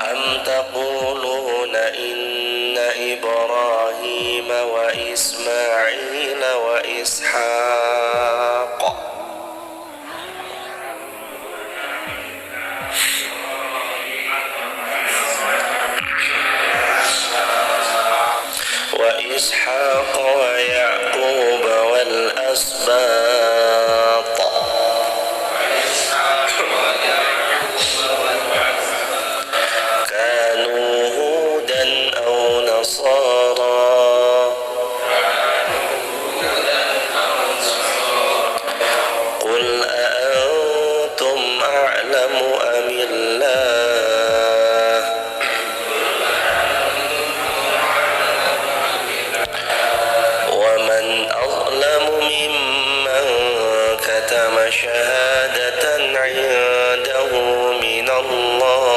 أم تقولون إن إبراهيم وإسماعيل وإسحاق ويعقوب والأسباط كانوا هودا أو نصارى قل أأنتم أعلم أم الله ومن أظلم ممن كتم شهادة عنده من الله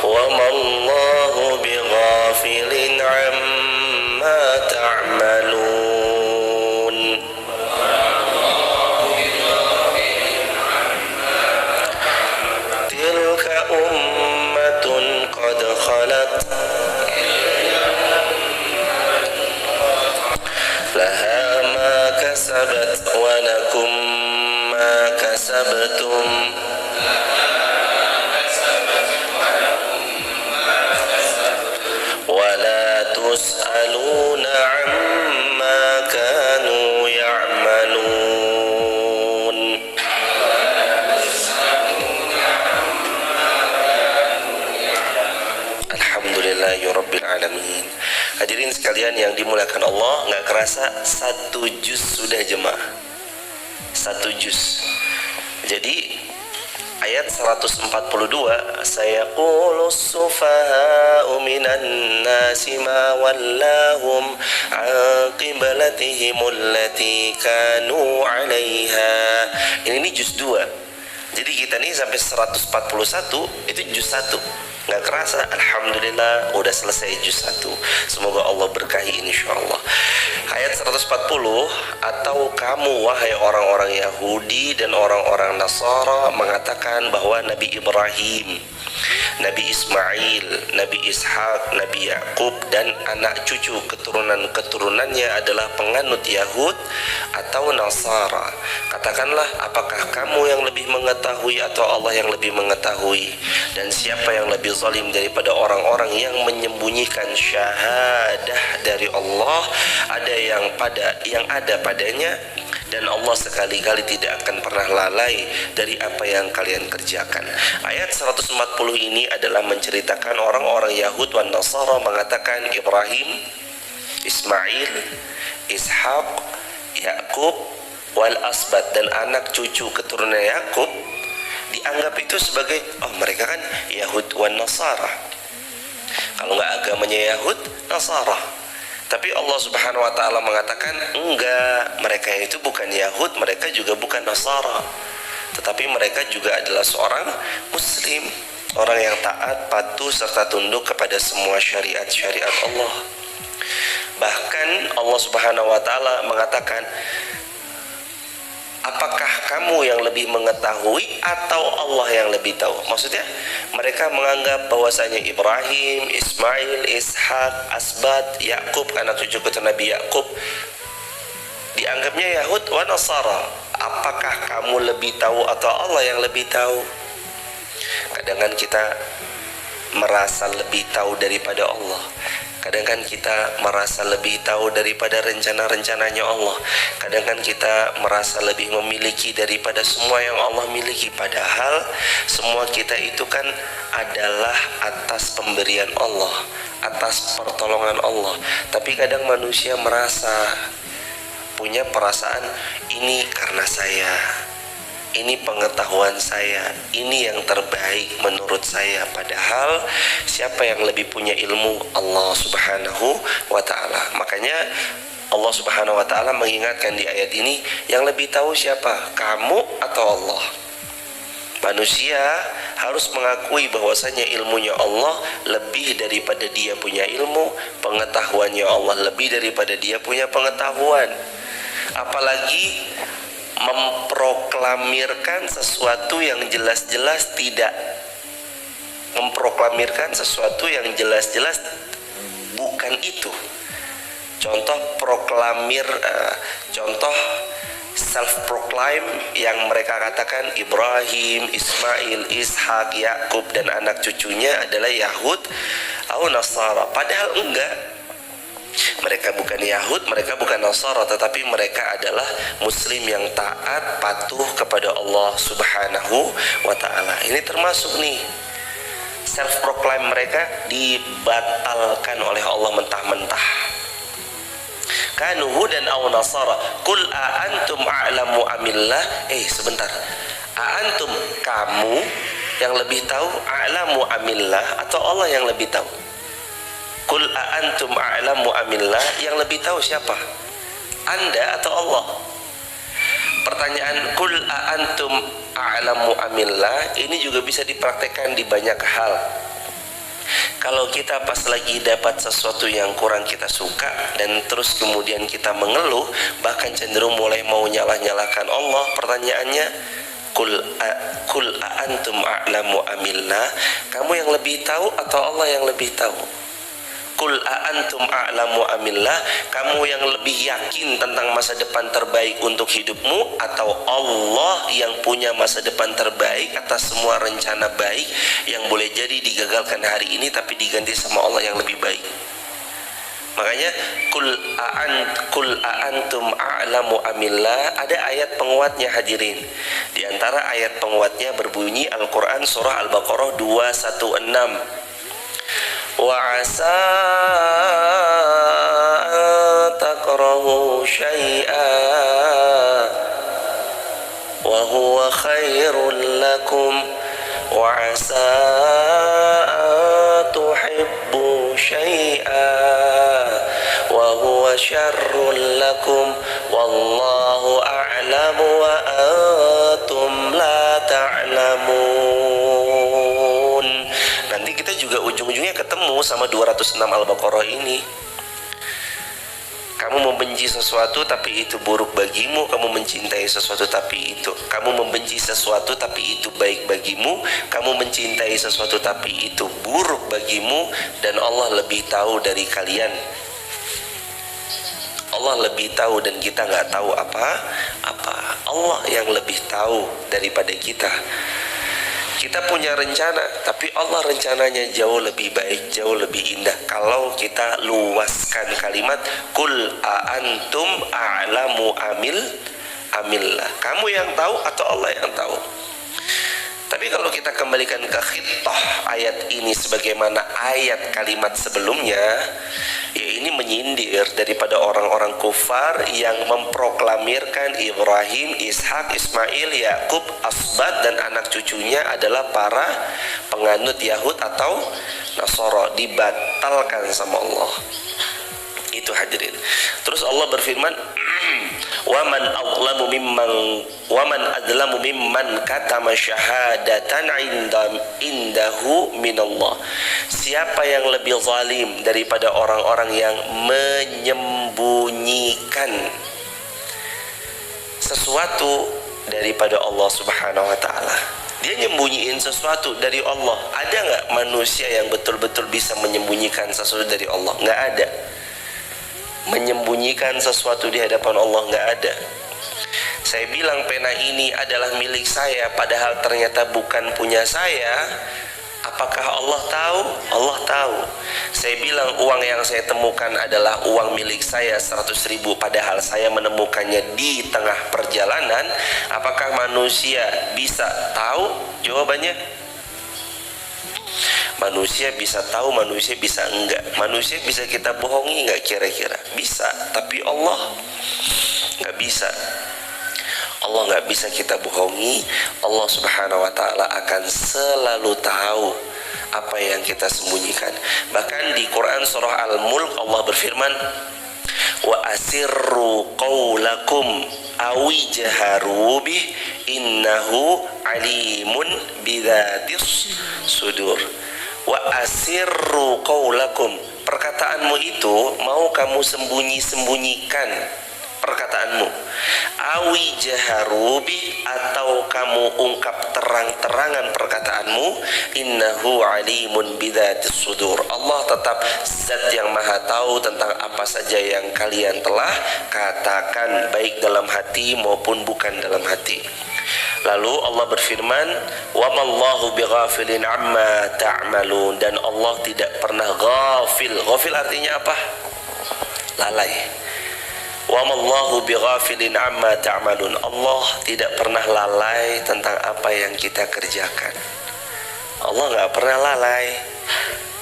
وما الله بغافل عما تعملون تلك أمة قد خلت لها ما كسبت ولكم ما كسبتم ولا تسألون عما كانوا يعملون. Alhamdulillahirabbil alamin. Hadirin sekalian yang dimuliakan Allah, nggak kerasa 1 juz sudah jemaah. 1 juz. Jadi ayat 142, sayaqulus sufaha'u minan nasi ma wallahum an qiblatihim allati kanu 'alaiha. Ini juz 2. Jadi kita nih sampai 141 itu juz 1. Nggak kerasa, alhamdulillah udah selesai juz 1. Semoga Allah berkahi insyaallah. Ayat 140, atau kamu wahai orang-orang Yahudi dan orang-orang Nasara mengatakan bahwa Nabi Ibrahim, Nabi Ismail, Nabi Ishak, Nabi Yakub dan anak cucu keturunan-keturunannya adalah penganut Yahud atau Nasara. Katakanlah, apakah kamu yang lebih mengetahui atau Allah yang lebih mengetahui? Dan siapa yang lebih zalim daripada orang-orang yang menyembunyikan syahadah dari Allah, ada yang ada padanya, dan Allah sekali-kali tidak akan pernah lalai dari apa yang kalian kerjakan. Ayat 140 ini adalah menceritakan orang-orang Yahud dan Nasara mengatakan Ibrahim, Ismail, Ishak, Yakub wal asbat, dan anak cucu keturunan Yakub dianggap itu sebagai, oh mereka kan Yahud wan Nasara, kalau nggak agamanya Yahud, Nasara. Tapi Allah Subhanahu wa taala mengatakan enggak, mereka itu bukan Yahud, mereka juga bukan Nasara, tetapi mereka juga adalah seorang muslim, orang yang taat, patuh serta tunduk kepada semua syariat-syariat Allah. Bahkan Allah Subhanahu wa taala mengatakan, apakah kamu yang lebih mengetahui atau Allah yang lebih tahu? Maksudnya mereka menganggap bahwasanya Ibrahim, Ismail, Ishak, Asbat, Yakub, anak cucu keturunan Nabi Yakub dianggapnya Yahud wa Nasara. Apakah kamu lebih tahu atau Allah yang lebih tahu? Kadang-kadang kita merasa lebih tahu daripada Allah. Kadang-kadang kita merasa lebih tahu daripada rencana-rencananya Allah. Kadang-kadang kita merasa lebih memiliki daripada semua yang Allah miliki. Padahal semua kita itu kan adalah atas pemberian Allah, atas pertolongan Allah. Tapi kadang manusia merasa punya perasaan, ini karena saya, ini pengetahuan saya, ini yang terbaik menurut saya. Padahal siapa yang lebih punya ilmu? Allah Subhanahu wa ta'ala. Makanya Allah Subhanahu wa ta'ala mengingatkan di ayat ini, yang lebih tahu siapa? Kamu atau Allah? Manusia harus mengakui bahwasanya ilmunya Allah lebih daripada dia punya ilmu, pengetahuannya Allah lebih daripada dia punya pengetahuan. Apalagi memproklamirkan sesuatu yang jelas-jelas tidak, memproklamirkan sesuatu yang jelas-jelas bukan itu. Contoh contoh self-proclaim yang mereka katakan Ibrahim, Ismail, Ishak, Yakub dan anak cucunya adalah Yahud atau Nasara. Padahal enggak. Mereka bukan Yahud, mereka bukan Nasara, tetapi mereka adalah Muslim yang taat, patuh kepada Allah Subhanahu wa ta'ala. Ini termasuk nih, self-proclaim mereka dibatalkan oleh Allah mentah-mentah. Kanu hudan aw nasara qul a antum a'lamu amillah. Sebentar, a antum, kamu yang lebih tahu, a'lamu amillah, atau Allah yang lebih tahu? Qul a antum a'lamu amillah, yang lebih tahu siapa? Anda atau Allah? Pertanyaan qul a antum a'lamu amillah ini juga bisa dipraktekkan di banyak hal. Kalau kita pas lagi dapat sesuatu yang kurang kita suka dan terus kemudian kita mengeluh, bahkan cenderung mulai mau nyalah-nyalahkan Allah, pertanyaannya kul antum a'lamu amillah, kamu yang lebih tahu atau Allah yang lebih tahu? Kul antum a'lamu amillah, kamu yang lebih yakin tentang masa depan terbaik untuk hidupmu, atau Allah yang punya masa depan terbaik atas semua rencana baik yang boleh jadi digagalkan hari ini tapi diganti sama Allah yang lebih baik? Makanya kul antum a'lamu amillah, ada ayat penguatnya hadirin. Di antara ayat penguatnya berbunyi, Al-Quran surah Al-Baqarah 216, wa asa takrahu syai'an wa huwa khairul lakum wa asa tuhibbu syai'an wa huwa syarrul lakum wallahu a'lamu wa antum la ta'lamun. Nanti kita juga ujung-ujungnya ketemu sama 206 Al-Baqarah ini. Kamu membenci sesuatu tapi itu buruk bagimu, kamu mencintai sesuatu tapi kamu membenci sesuatu tapi itu baik bagimu, kamu mencintai sesuatu tapi itu buruk bagimu, dan Allah lebih tahu dari kalian. Allah lebih tahu dan kita nggak tahu apa-apa. Allah yang lebih tahu daripada kita. Kita punya rencana, tapi Allah rencananya jauh lebih baik, jauh lebih indah. Kalau kita luaskan kalimat kul antum a'lamu amillah, kamu yang tahu atau Allah yang tahu? Tapi kalau kita kembalikan ke khittah ayat ini sebagaimana ayat kalimat sebelumnya, ya ini menyindir daripada orang-orang kufar yang memproklamirkan Ibrahim, Ishak, Ismail, Yakub, Asbat dan anak cucunya adalah para penganut Yahud atau Nasara, dibatalkan sama Allah. Itu hadirin. Terus Allah berfirman, waman adlamu mimman katama syahadatan indahu minallah. Siapa yang lebih zalim daripada orang-orang yang menyembunyikan sesuatu daripada Allah Subhanahu wa ta'ala? Dia nyembunyiin sesuatu dari Allah. Ada nggak manusia yang betul-betul bisa menyembunyikan sesuatu dari Allah? Nggak ada. Menyembunyikan sesuatu di hadapan Allah nggak ada. Saya bilang pena ini adalah milik saya, padahal ternyata bukan punya saya. Apakah Allah tahu? Allah tahu. Saya bilang uang yang saya temukan adalah uang milik saya 100.000, padahal saya menemukannya di tengah perjalanan. Apakah manusia bisa tahu? Jawabannya, manusia bisa tahu, manusia bisa enggak. Manusia bisa kita bohongi enggak kira-kira? Bisa, tapi Allah enggak bisa. Allah enggak bisa kita bohongi. Allah Subhanahu wa ta'ala akan selalu tahu apa yang kita sembunyikan. Bahkan di Quran surah Al-Mulk Allah berfirman, wa asirru qawlakum awi jaharu bih innahu alimun bidzatis sudur. Wa asirru qawlakum, perkataanmu itu mau kamu sembunyi-sembunyikan perkataanmu, awi jaharubi, atau kamu ungkap terang-terangan perkataanmu, innahu alimun bidzatis sudur. Allah tetap zat yang maha tahu tentang apa saja yang kalian telah katakan, baik dalam hati maupun bukan dalam hati. Lalu Allah berfirman, wa mallahu bighafilin amma ta'malun, dan Allah tidak pernah ghafil. Ghafil artinya apa? Lalai. Wa mallahu bighafilin amma ta'malun, Allah tidak pernah lalai tentang apa yang kita kerjakan. Allah nggak pernah lalai.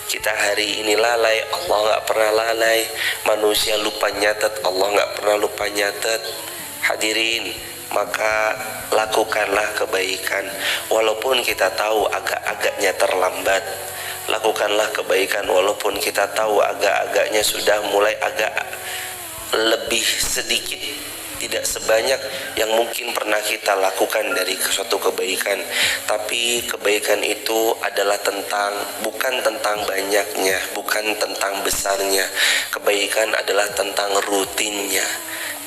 Kita hari ini lalai, Allah nggak pernah lalai. Manusia lupa nyatet, Allah nggak pernah lupa nyatet. Hadirin, maka lakukanlah kebaikan walaupun kita tahu agak-agaknya terlambat. Lakukanlah kebaikan walaupun kita tahu agak-agaknya sudah mulai agak lebih sedikit, tidak sebanyak yang mungkin pernah kita lakukan dari suatu kebaikan. Tapi kebaikan itu adalah bukan tentang banyaknya, bukan tentang besarnya. Kebaikan adalah tentang rutinnya.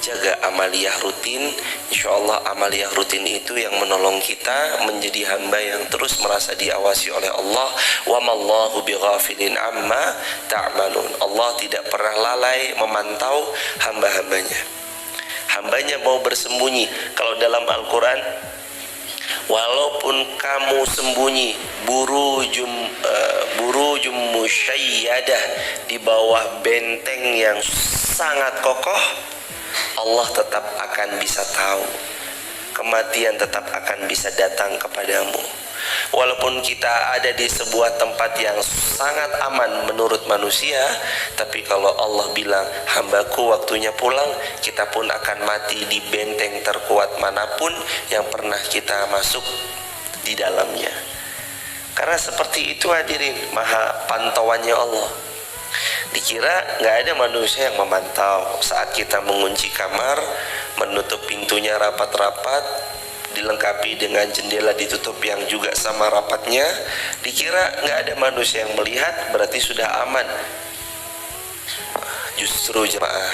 Jaga amaliyah rutin, insya Allah amaliyah rutin itu yang menolong kita menjadi hamba yang terus merasa diawasi oleh Allah. Wa mallahu bighafilin amma ta'malun, Allah tidak pernah lalai memantau hamba-hambanya. Hambanya mau bersembunyi, kalau dalam Al-Quran, walaupun kamu sembunyi burujum musyayyadah, di bawah benteng yang sangat kokoh, Allah tetap akan bisa tahu. Kematian tetap akan bisa datang kepadamu. Walaupun kita ada di sebuah tempat yang sangat aman menurut manusia, tapi kalau Allah bilang hambaku waktunya pulang, kita pun akan mati di benteng terkuat manapun yang pernah kita masuk di dalamnya. Karena seperti itu hadirin, maha pantauannya Allah. Dikira nggak ada manusia yang memantau saat kita mengunci kamar, menutup pintunya rapat-rapat, dilengkapi dengan jendela ditutup yang juga sama rapatnya. Dikira nggak ada manusia yang melihat, berarti sudah aman. Justru jemaah,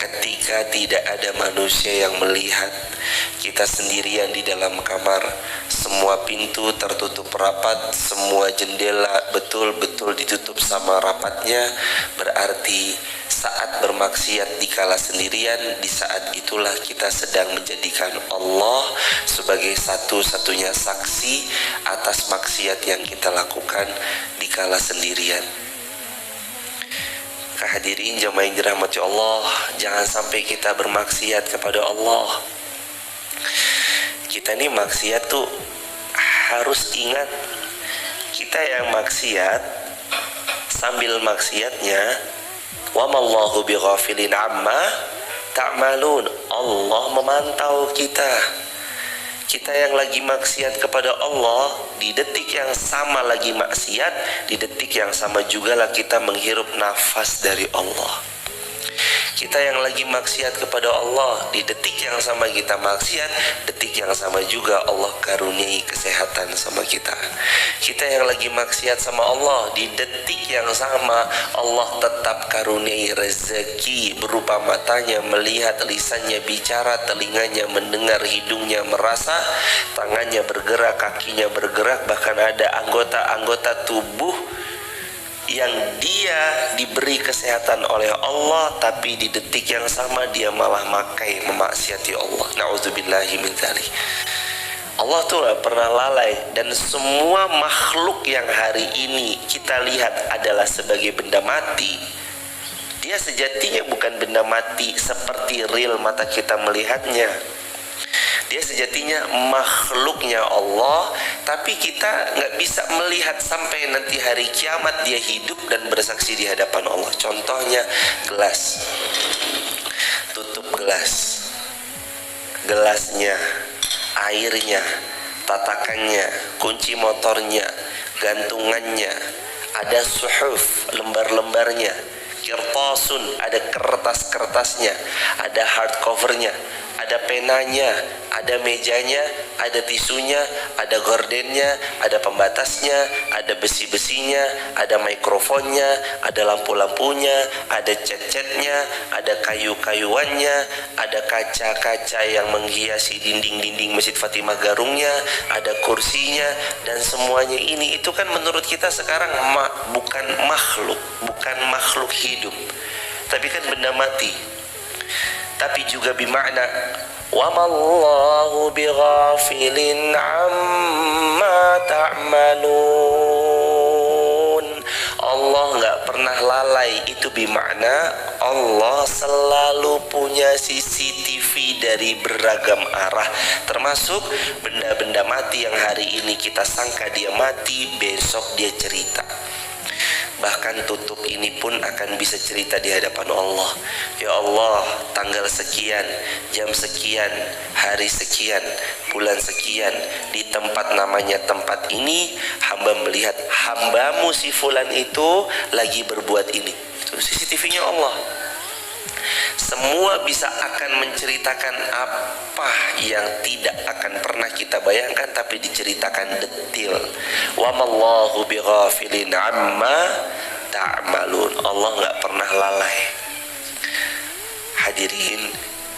ketika tidak ada manusia yang melihat, kita sendirian di dalam kamar, semua pintu tertutup rapat, semua jendela betul-betul ditutup sama rapatnya, berarti saat bermaksiat dikala sendirian, di saat itulah kita sedang menjadikan Allah sebagai satu-satunya saksi atas maksiat yang kita lakukan dikala sendirian. Hadirin jemaah yang dirahmati Allah, jangan sampai kita bermaksiat kepada Allah. Kita ini maksiat tuh harus ingat, kita yang maksiat, sambil maksiatnya, wa mallahu bighafilin amma ta'malun, Allah memantau kita. Kita yang lagi maksiat kepada Allah, di detik yang sama lagi maksiat, di detik yang sama juga lah kita menghirup nafas dari Allah. Kita yang lagi maksiat kepada Allah, di detik yang sama kita maksiat, detik yang sama juga Allah karuniai kesehatan sama kita. Kita yang lagi maksiat sama Allah, di detik yang sama Allah tetap karuniai rezeki berupa matanya melihat, lisannya bicara, telinganya mendengar, hidungnya merasa, tangannya bergerak, kakinya bergerak, bahkan ada anggota-anggota tubuh yang dia diberi kesehatan oleh Allah, tapi di detik yang sama dia malah memaksiati Allah. Na'udzubillahi min dzalik. Allah tuh gak pernah lalai, dan semua makhluk yang hari ini kita lihat adalah sebagai benda mati, dia sejatinya bukan benda mati seperti real mata kita melihatnya. Dia sejatinya makhluknya Allah, tapi kita nggak bisa melihat sampai nanti hari kiamat dia hidup dan bersaksi di hadapan Allah. Contohnya gelas, tutup gelas, gelasnya, airnya, tatakannya, kunci motornya, gantungannya, ada suhuf, lembar-lembarnya. Kirtasun, ada kertas-kertasnya, ada hardcovernya, ada penanya, ada mejanya, ada tisunya, ada gordennya, ada pembatasnya, ada besi-besinya, ada mikrofonnya, ada lampu-lampunya, ada cat-catnya, ada kayu-kayuannya, ada kaca-kaca yang menghiasi dinding-dinding Masjid Fatimah Garungnya, ada kursinya, dan semuanya ini itu kan menurut kita sekarang bukan makhluk hidup, tapi kan benda mati. Tapi juga bimakna wa mallahu bighafilin amma ta'malun. Allah nggak pernah lalai, itu bimakna Allah selalu punya CCTV dari beragam arah, termasuk benda-benda mati yang hari ini kita sangka dia mati, besok dia cerita. Bahkan tutup ini pun akan bisa cerita di hadapan Allah. Ya Allah, tanggal sekian, jam sekian, hari sekian, bulan sekian, di tempat namanya tempat ini, hamba melihat hambamu si fulan itu lagi berbuat ini. Itu CCTV-nya Allah. Semua bisa akan menceritakan apa yang tidak akan pernah kita bayangkan, tapi diceritakan detil. Wa mallahu bighafilin amma ta'malun. Allah nggak pernah lalai. Hadirin,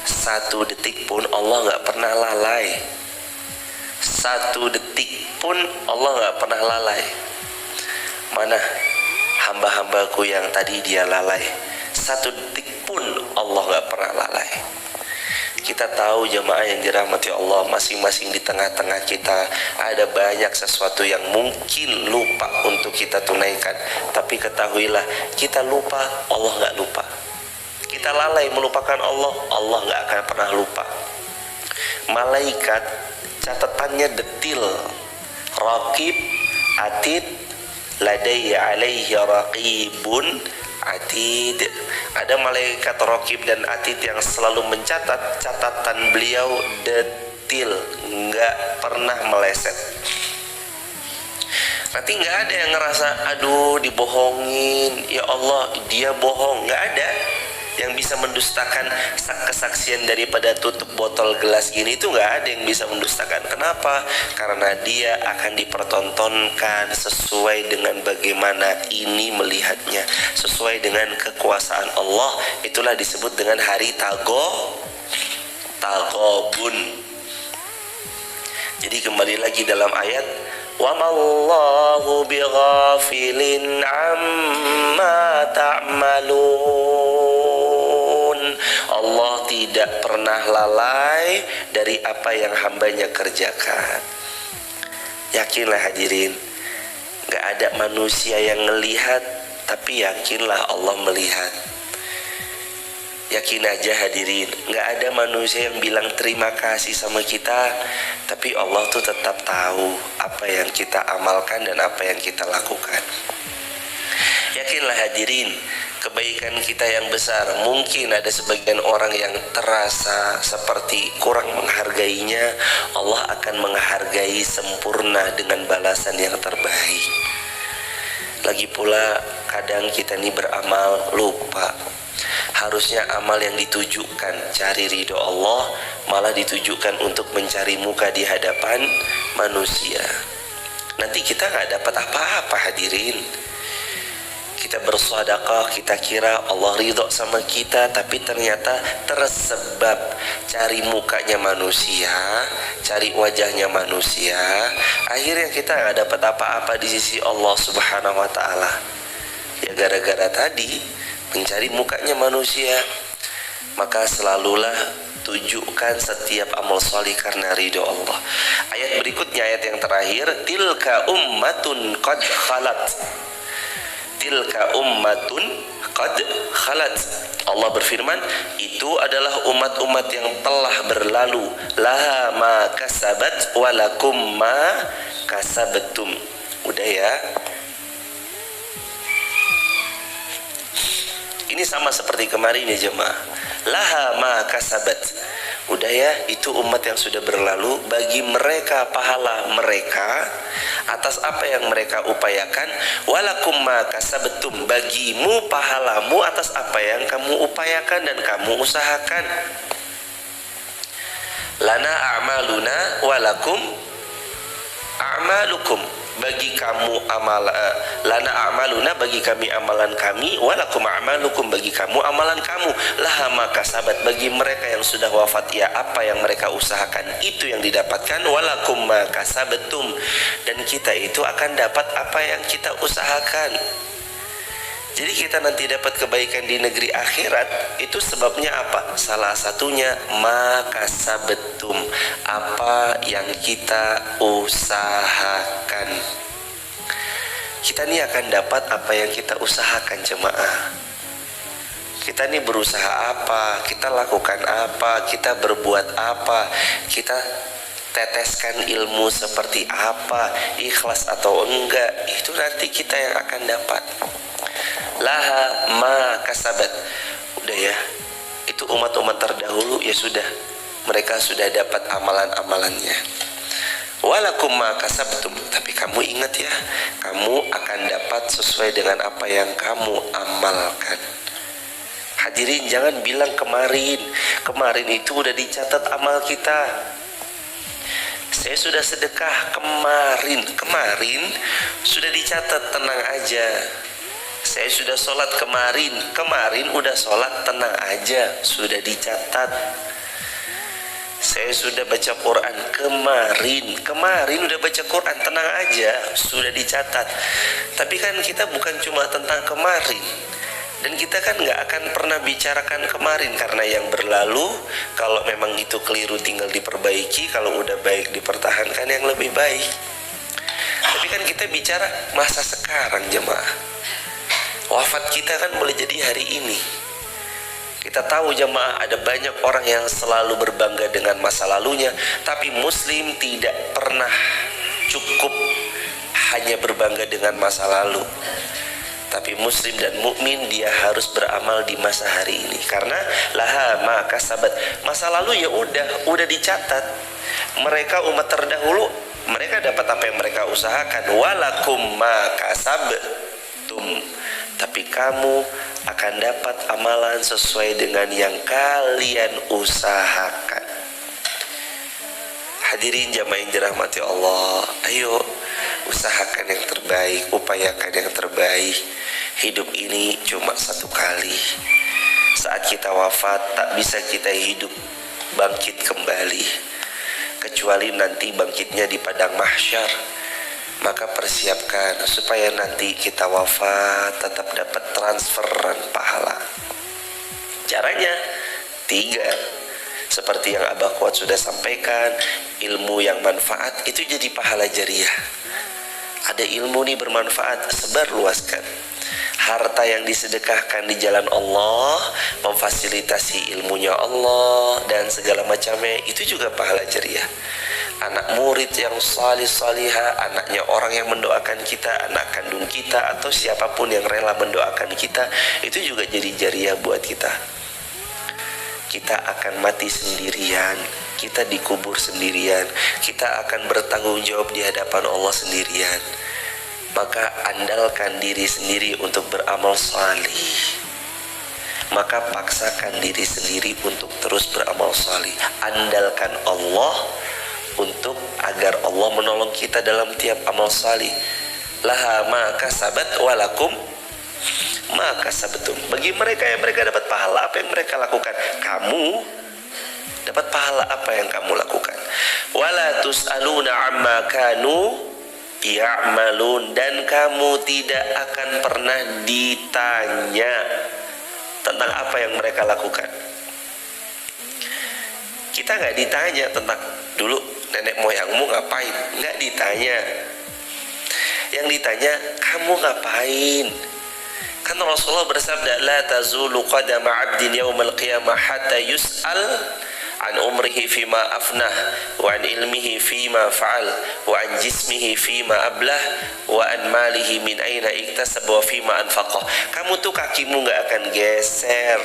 satu detik pun Allah nggak pernah lalai. Satu detik pun Allah nggak pernah lalai. Mana hamba-hambaku yang tadi dia lalai? Satu detik pun Allah gak pernah lalai. Kita tahu jemaah yang dirahmati Allah, masing-masing di tengah-tengah kita ada banyak sesuatu yang mungkin lupa untuk kita tunaikan. Tapi ketahuilah, kita lupa, Allah gak lupa. Kita lalai melupakan Allah, Allah gak akan pernah lupa. Malaikat catatannya detil. Raqib, atid, ladaiya alaihi raqibun atid. Ada malaikat raqib dan atid yang selalu mencatat, catatan beliau detil, nggak pernah meleset. Nanti nggak ada yang ngerasa aduh dibohongin, ya Allah dia bohong. Nggak ada yang bisa mendustakan kesaksian daripada tutup botol gelas gini, itu nggak ada yang bisa mendustakan. Kenapa? Karena dia akan dipertontonkan sesuai dengan bagaimana ini melihatnya, sesuai dengan kekuasaan Allah. Itulah disebut dengan hari taghabun. Jadi kembali lagi dalam ayat wa mallahu bighafilin amma ta'malun. Allah tidak pernah lalai dari apa yang hambanya kerjakan. Yakinlah hadirin, gak ada manusia yang ngelihat, tapi yakinlah Allah melihat. Yakin aja hadirin, gak ada manusia yang bilang terima kasih sama kita, tapi Allah tuh tetap tahu apa yang kita amalkan dan apa yang kita lakukan. Yakinlah hadirin, kebaikan kita yang besar, mungkin ada sebagian orang yang terasa seperti kurang menghargainya, Allah akan menghargai sempurna dengan balasan yang terbaik. Lagi pula kadang kita ini beramal lupa. Harusnya amal yang ditujukan cari ridho Allah, malah ditujukan untuk mencari muka di hadapan manusia. Nanti kita gak dapat apa-apa hadirin. Kita bersedekah, kita kira Allah ridho sama kita, tapi ternyata tersebab cari mukanya manusia, cari wajahnya manusia, akhirnya kita gak dapat apa-apa di sisi Allah Subhanahu wa ta'ala. Ya gara-gara tadi mencari mukanya manusia. Maka selalulah tujukan setiap amal soleh karena ridho Allah. Ayat berikutnya, ayat yang terakhir, tilka ummatun qad khalat. Tilka ummatun qad khalat. Allah berfirman, itu adalah umat-umat yang telah berlalu. Laha ma kasabat walakum ma kasabtum. Udah ya. Ini sama seperti kemarin ya jemaah. Laha ma kasabat Udah ya, itu umat yang sudah berlalu. Bagi mereka pahala mereka atas apa yang mereka upayakan. Walakum ma kasabtum, bagimu pahalamu atas apa yang kamu upayakan dan kamu usahakan. Lana a'maluna walakum a'malukum, bagi kamu lana a'maluna, bagi kami amalan kami, walakum a'malukum, bagi kamu amalan kamu. Laha ma kasabat, bagi mereka yang sudah wafat ya apa yang mereka usahakan itu yang didapatkan. Walakum ma kasabtum, dan kita itu akan dapat apa yang kita usahakan. Jadi kita nanti dapat kebaikan di negeri akhirat. Itu sebabnya apa? Salah satunya maka sabetum, apa yang kita usahakan. Kita ini akan dapat apa yang kita usahakan, jemaah. Kita ini berusaha apa, kita lakukan apa, kita berbuat apa, kita teteskan ilmu seperti apa, ikhlas atau enggak, itu nanti kita yang akan dapat. Laha ma kasabat. Udah ya, itu umat-umat terdahulu ya sudah, mereka sudah dapat amalan-amalannya. Walakum ma kasabtum, tapi kamu ingat ya, kamu akan dapat sesuai dengan apa yang kamu amalkan. Hadirin, jangan bilang kemarin itu udah dicatat amal kita. Saya sudah sedekah kemarin sudah dicatat, tenang aja. Saya sudah sholat kemarin udah sholat, tenang aja, sudah dicatat. Saya sudah baca Quran kemarin udah baca Quran, tenang aja, sudah dicatat. Tapi kan kita bukan cuma tentang kemarin, dan kita kan nggak akan pernah bicarakan kemarin, karena yang berlalu kalau memang itu keliru tinggal diperbaiki, kalau udah baik dipertahankan yang lebih baik. Tapi kan kita bicara masa sekarang, jemaah. Wafat kita kan boleh jadi hari ini. Kita tahu jemaah, ada banyak orang yang selalu berbangga dengan masa lalunya, tapi muslim tidak pernah cukup hanya berbangga dengan masa lalu. Tapi muslim dan mukmin dia harus beramal di masa hari ini, karena laha ma kasabat, masa lalu ya udah dicatat. Mereka umat terdahulu, mereka dapat apa yang mereka usahakan. Walakum ma kasabtum, tapi kamu akan dapat amalan sesuai dengan yang kalian usahakan. Hadirin jamaah yang dirahmati Allah, ayo usahakan yang terbaik, upayakan yang terbaik. Hidup ini cuma satu kali. Saat kita wafat tak bisa kita hidup bangkit kembali, kecuali nanti bangkitnya di padang mahsyar. Maka persiapkan supaya nanti kita wafat tetap dapat transferan pahala. Caranya 3. Seperti yang Abah Kuat sudah sampaikan, ilmu yang manfaat itu jadi pahala jariah. Ada ilmu nih bermanfaat, sebarluaskan. Harta yang disedekahkan di jalan Allah, memfasilitasi ilmunya Allah dan segala macamnya, itu juga pahala jariah. Anak murid yang salih salihah, anaknya orang yang mendoakan kita, anak kandung kita atau siapapun yang rela mendoakan kita, itu juga jadi jariah buat kita. Kita akan mati sendirian, kita dikubur sendirian, kita akan bertanggung jawab di hadapan Allah sendirian. Maka andalkan diri sendiri untuk beramal salih. Maka paksakan diri sendiri untuk terus beramal salih. Andalkan Allah untuk agar Allah menolong kita dalam tiap amal salih. Laha ma kasabat walakum ma kasabtum. Bagi mereka yang mereka dapat pahala apa yang mereka lakukan, kamu dapat pahala apa yang kamu lakukan. Wala tus'aluna amma kanu ya'malun, dan kamu tidak akan pernah ditanya tentang apa yang mereka lakukan. Kita nggak ditanya tentang dulu nenek moyangmu ngapain, nggak ditanya. Yang ditanya kamu ngapain. Kan Rasulullah bersabda, la tazulu qadama 'abdin yaumal qiyamah hatta yus'al an umrihi fima afnah wa an ilmihi fima fa'al wa an jismihi fima ablah wa an malihi min aina iktasab wa fima anfaqah. Kamu tuh kakimu nggak akan geser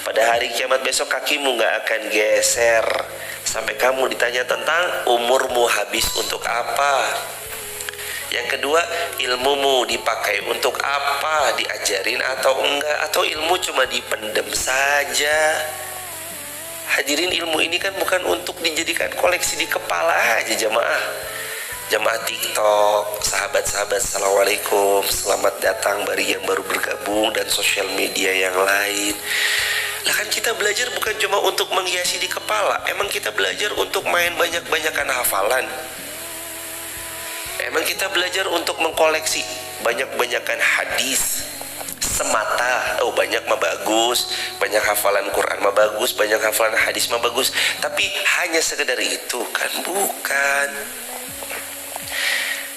Pada hari kiamat besok kakimu gak akan geser sampai kamu ditanya tentang umurmu habis untuk apa. Yang kedua, ilmumu dipakai untuk apa, diajarin atau enggak, atau ilmu cuma dipendem saja. Hadirin, ilmu ini kan bukan untuk dijadikan koleksi di kepala aja jamaah. Jamaah TikTok, sahabat-sahabat, assalamualaikum, selamat datang bagi yang baru bergabung, dan sosial media yang lain. Lah kan kita belajar bukan cuma untuk menghiasi di kepala, emang kita belajar untuk main banyak-banyakan hafalan. Emang kita belajar untuk mengkoleksi banyak-banyakan hadis semata. Oh, banyak mah bagus, banyak hafalan Quran mah bagus, banyak hafalan hadis mah bagus, tapi hanya sekedar itu kan bukan.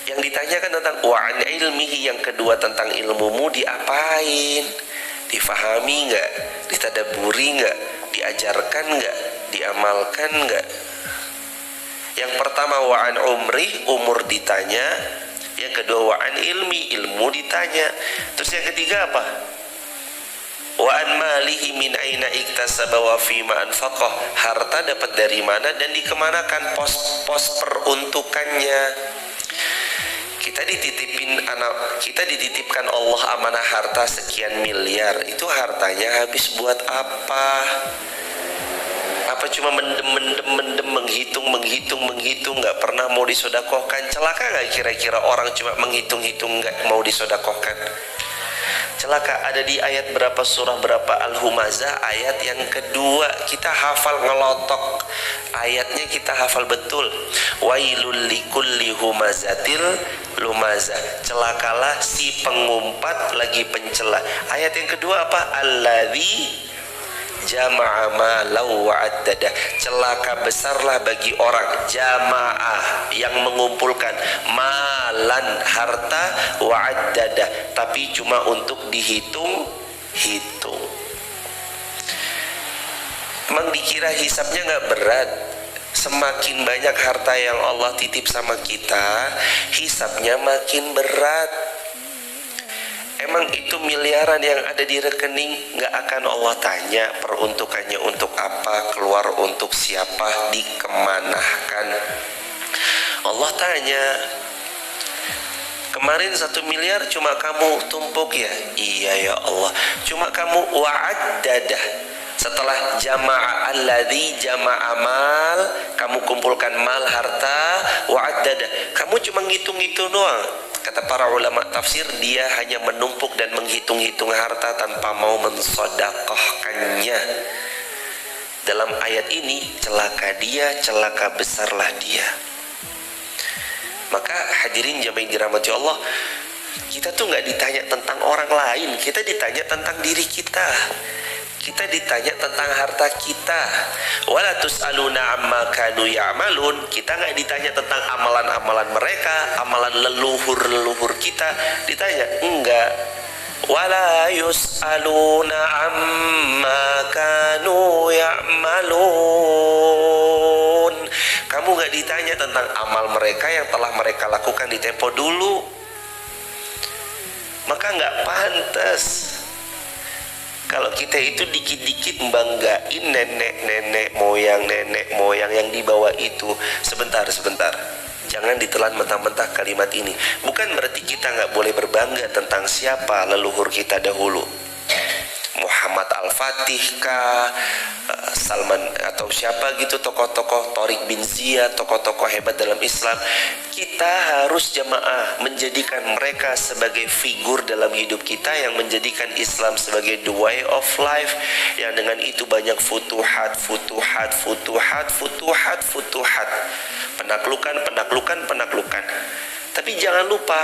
Yang ditanyakan tentang wa'an ilmihi, yang kedua tentang ilmumu diapain, difahami nggak, ditadaburi nggak, diajarkan nggak, diamalkan nggak. Yang pertama wa'an umri, umur ditanya. Yang kedua wa'an ilmi, ilmu ditanya. Terus yang ketiga apa? Wa'an malihi min aina iktasaba wa fima anfaqah, harta dapat dari mana dan dikemanakan, pos-pos peruntukannya. Kita dititipkan Allah amanah harta sekian miliar. Itu hartanya habis buat apa? Apa cuma mendem, menghitung, nggak pernah mau disodakohkan? Celaka nggak kira-kira orang cuma menghitung-hitung nggak mau disodakohkan? Celaka. Ada di ayat berapa, surah berapa, Al-Humazah ayat yang kedua. Kita hafal ngelotok ayatnya, kita hafal betul. Wailul likulli humazatil lumazah, celakalah si pengumpat lagi pencela. Ayat yang kedua apa? Alladzi jama'a malau wa'addada, celaka besarlah bagi orang jamaah yang mengumpulkan malan harta, wa'addada tapi cuma untuk dihitung. Emang dikira hisapnya gak berat? Semakin banyak harta yang Allah titip sama kita, hisapnya makin berat. Emang itu miliaran yang ada di rekening gak akan Allah tanya peruntukannya untuk apa, keluar untuk siapa, dikemanakan? Allah tanya, kemarin 1 miliar cuma kamu tumpuk ya? Iya ya Allah. Cuma kamu wa'addadah, setelah jama'a alladzi jama'a mal, kamu kumpulkan mal harta, wa'addadah, kamu cuma ngitung-ngitung doang. Kata para ulama tafsir, dia hanya menumpuk dan menghitung-hitung harta tanpa mau mensodakohkannya. Dalam ayat ini, celaka dia, celaka besarlah dia. Maka hadirin jamaah yang dirahmati Allah, kita tuh gak ditanya tentang orang lain, kita ditanya tentang diri kita. Kita ditanya tentang harta kita. Wala tus'aluna amma kanu ya'malun, kita nggak ditanya tentang amalan-amalan mereka, amalan leluhur kita. Ditanya enggak. Wala yus'aluna amma kanu ya'malun, kamu nggak ditanya tentang amal mereka yang telah mereka lakukan di tempo dulu. Maka nggak pantas kalau kita itu dikit-dikit membanggain nenek moyang yang di bawah itu. Sebentar, jangan ditelan mentah-mentah kalimat ini. Bukan berarti kita nggak boleh berbangga tentang siapa leluhur kita dahulu, Muhammad Al-Fatih kah, Salman atau siapa gitu, tokoh-tokoh, Tariq bin Ziyad, tokoh-tokoh hebat dalam Islam. Kita harus jamaah menjadikan mereka sebagai figur dalam hidup kita, yang menjadikan Islam sebagai the way of life, yang dengan itu banyak futuhat, penaklukan. Tapi jangan lupa,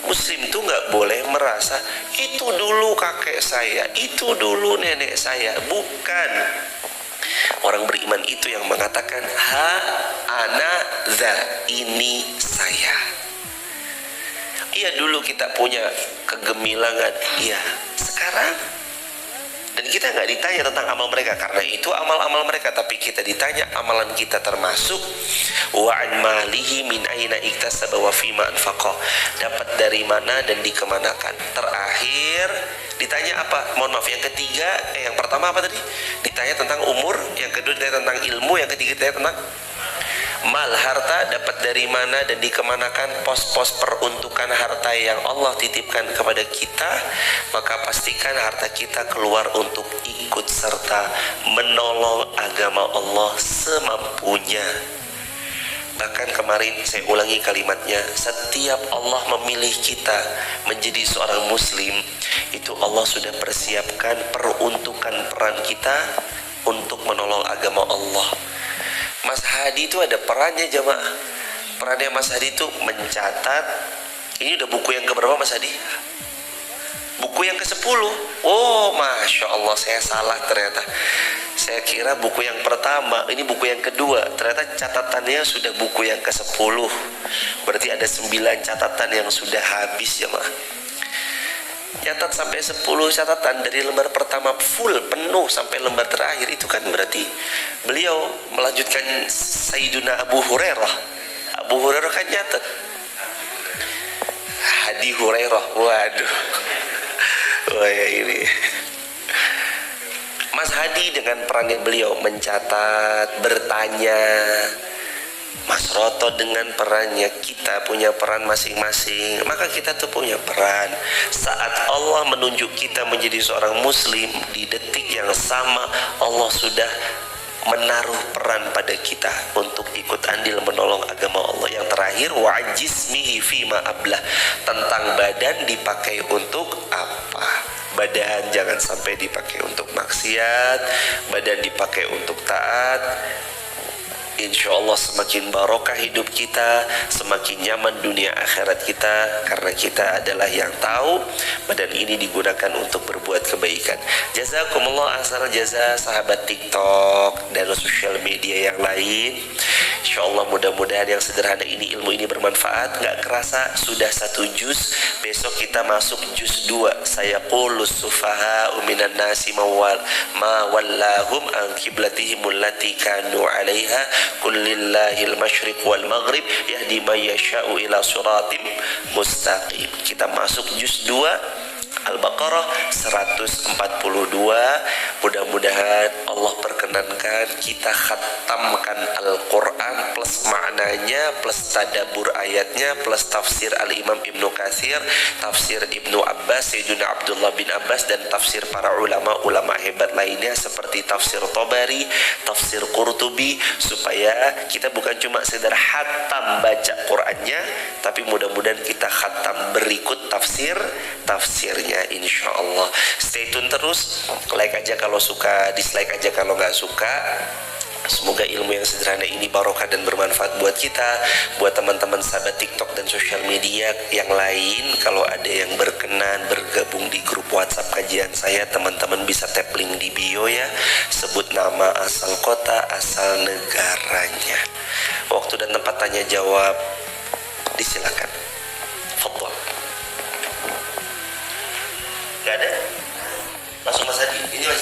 Muslim itu nggak boleh merasa itu dulu kakek saya, itu dulu nenek saya. Bukan. Orang beriman itu yang mengatakan ha ana za, ini saya. Iya, dulu kita punya kegemilangan, iya. Sekarang, dan kita nggak ditanya tentang amal mereka, karena itu amal-amal mereka, tapi kita ditanya amalan kita, termasuk wa an malihi min aina iktasaba wa fima anfaqa, dapat dari mana dan dikemanakan. Terakhir ditanya apa? Mohon maaf, yang ketiga, yang pertama apa tadi? Ditanya tentang umur, yang kedua ditanya tentang ilmu, yang ketiga ditanya tentang mal, harta dapat dari mana dan dikemanakan. Pos-pos peruntukan harta yang Allah titipkan kepada kita, maka pastikan harta kita keluar untuk ikut serta menolong agama Allah semampunya. Bahkan kemarin saya ulangi kalimatnya, setiap Allah memilih kita menjadi seorang muslim, itu Allah sudah persiapkan peruntukan peran kita untuk menolong agama Allah. Mas Hadi itu ada perannya jamaah. Perannya Mas Hadi itu mencatat. Ini udah buku yang keberapa Mas Hadi? Buku yang ke-10. Oh, Masya Allah, saya salah ternyata. Saya kira buku yang pertama, ini buku yang kedua. Ternyata catatannya sudah buku yang ke-10. Berarti ada 9 catatan yang sudah habis jamaah. Catat sampai 10 catatan dari lembar pertama full penuh sampai lembar terakhir, itu kan berarti beliau melanjutkan Sayyiduna Abu Hurairah. Abu Hurairah kan nyatet Hadi Hurairah. Waduh, wah ya ini Mas Hadi dengan perannya beliau mencatat, bertanya. Mas Roto dengan perannya, kita punya peran masing-masing. Maka kita tuh punya peran. Saat Allah menunjuk kita menjadi seorang muslim, di detik yang sama Allah sudah menaruh peran pada kita untuk ikut andil menolong agama Allah. Yang terakhir, wa jismihi fima ablah, tentang badan dipakai untuk apa. Badan jangan sampai dipakai untuk maksiat, badan dipakai untuk taat. Insya Allah semakin barokah hidup kita, semakin nyaman dunia akhirat kita, karena kita adalah yang tahu badan ini digunakan untuk berbuat kebaikan. Jazakumullah ahsanal jaza sahabat TikTok dan sosial media yang lain. Insya Allah mudah-mudahan yang sederhana ini, ilmu ini bermanfaat. Gak kerasa sudah 1 juz, besok kita masuk juz 2. Saya qulus sufaha minan nasi ma wallahum an qiblatihim allati kanu 'alaiha kullillahil masyriq wal maghrib yahdi may yasha'u ila siratim mustaqim. Kita masuk juz 2 Al-Baqarah 142. Mudah-mudahan Allah perkenankan kita khatamkan Al-Quran plus maknanya, plus tadabbur ayatnya, plus tafsir Al-Imam Ibnu Katsir, tafsir Ibnu Abbas, Sayyidina Abdullah bin Abbas, dan tafsir para ulama-ulama hebat lainnya seperti tafsir Tabari, tafsir Qurtubi, supaya kita bukan cuma sekedar khatam baca Qurannya, tapi mudah-mudahan kita khatam berikut tafsirnya insyaallah. Stay tune terus, like aja kalau suka, dislike aja kalau nggak suka. Semoga ilmu yang sederhana ini barokah dan bermanfaat buat kita, buat teman-teman sahabat TikTok dan sosial media yang lain. Kalau ada yang berkenan bergabung di grup WhatsApp kajian saya, teman-teman bisa tap link di bio ya, sebut nama, asal kota, asal negaranya. Waktu dan tempat tanya jawab disilakan. Fadhol. Gak ada? Langsung Mas Hadi. Ini Mas.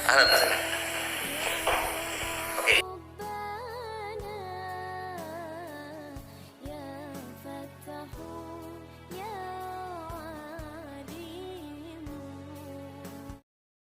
Ahlan Mas Hadi.